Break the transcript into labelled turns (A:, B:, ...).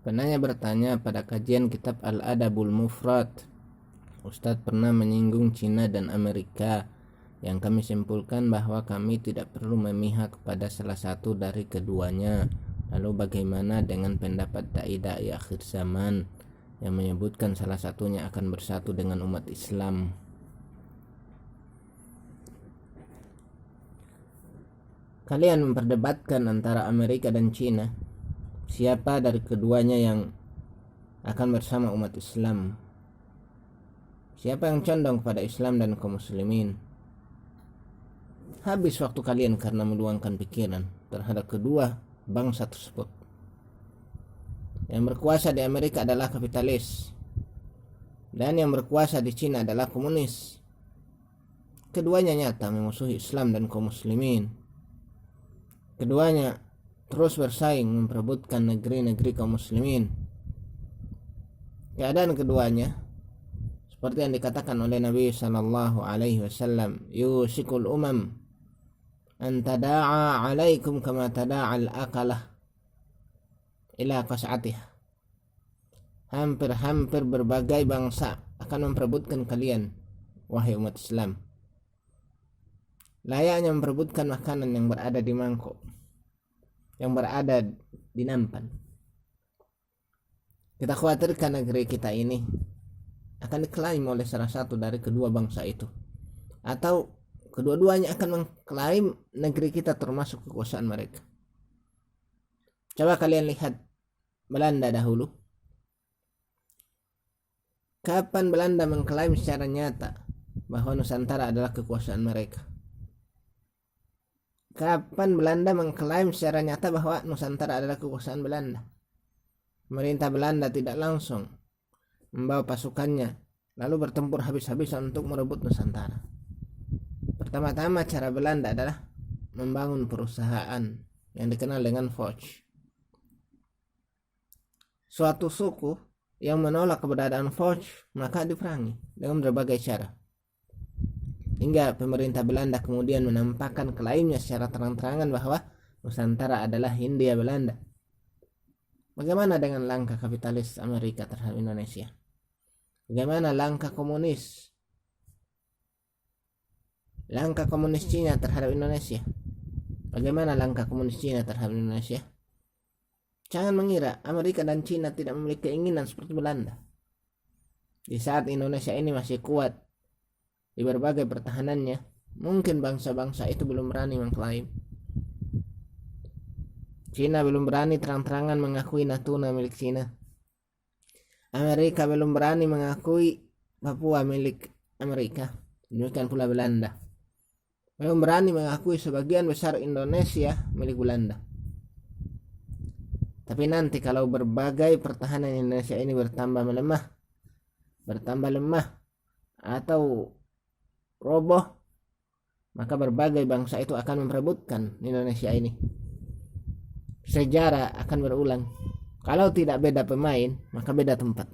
A: Penanya bertanya, pada kajian kitab Al-Adabul Mufrad, Ustadz pernah menyinggung Cina dan Amerika, yang kami simpulkan bahwa kami tidak perlu memihak pada salah satu dari keduanya. Lalu bagaimana dengan pendapat dai-dai akhir zaman yang menyebutkan salah satunya akan bersatu dengan umat Islam? Kalian memperdebatkan antara Amerika dan Cina. Siapa dari keduanya yang akan bersama umat Islam? Siapa yang condong kepada Islam dan kaum muslimin? Habis waktu kalian karena meluangkan pikiran terhadap kedua bangsa tersebut. Yang berkuasa di Amerika adalah kapitalis, dan yang berkuasa di Cina adalah komunis. Keduanya nyata memusuhi Islam dan kaum muslimin. Keduanya terus bersaing memperebutkan negeri-negeri kaum muslimin. Keadaan keduanya seperti yang dikatakan oleh Nabi sallallahu alaihi wasallam, yusikul umam an tada'a alaikum kama tada'al akalah ila qas'atiha. Hampir-hampir berbagai bangsa akan memperebutkan kalian, wahai umat Islam, layaknya memperebutkan makanan yang berada di mangkok, yang berada di nampan. Kita khawatirkan negeri kita ini akan diklaim oleh salah satu dari kedua bangsa itu, atau kedua-duanya akan mengklaim negeri kita termasuk kekuasaan mereka. Coba kalian lihat Belanda dahulu. Kapan Belanda mengklaim secara nyata bahwa Nusantara adalah kekuasaan mereka? Kapan Belanda mengklaim secara nyata bahwa Nusantara adalah kekuasaan Belanda? Pemerintah Belanda tidak langsung membawa pasukannya lalu bertempur habis-habisan untuk merebut Nusantara. Pertama-tama cara Belanda adalah membangun perusahaan yang dikenal dengan Foch. Suatu suku yang menolak keberadaan Foch maka diperangi dengan berbagai cara, hingga pemerintah Belanda kemudian menampakkan klaimnya secara terang-terangan bahwa Nusantara adalah Hindia Belanda. Bagaimana dengan langkah kapitalis Amerika terhadap Indonesia? Bagaimana langkah komunis? Langkah komunis Cina terhadap Indonesia? Bagaimana langkah komunis Cina terhadap Indonesia? Jangan mengira Amerika dan Cina tidak memiliki keinginan seperti Belanda. Di saat Indonesia ini masih kuat di berbagai pertahanannya, mungkin bangsa-bangsa itu belum berani mengklaim. Cina belum berani terang-terangan mengakui Natuna milik Cina. Amerika belum berani mengakui Papua milik Amerika. Demikian pula Belanda belum berani mengakui sebagian besar Indonesia milik Belanda. Tapi nanti kalau berbagai pertahanan Indonesia ini bertambah lemah atau roboh, maka berbagai bangsa itu akan memperebutkan Indonesia ini. Sejarah akan berulang. Kalau tidak beda pemain, maka beda tempat.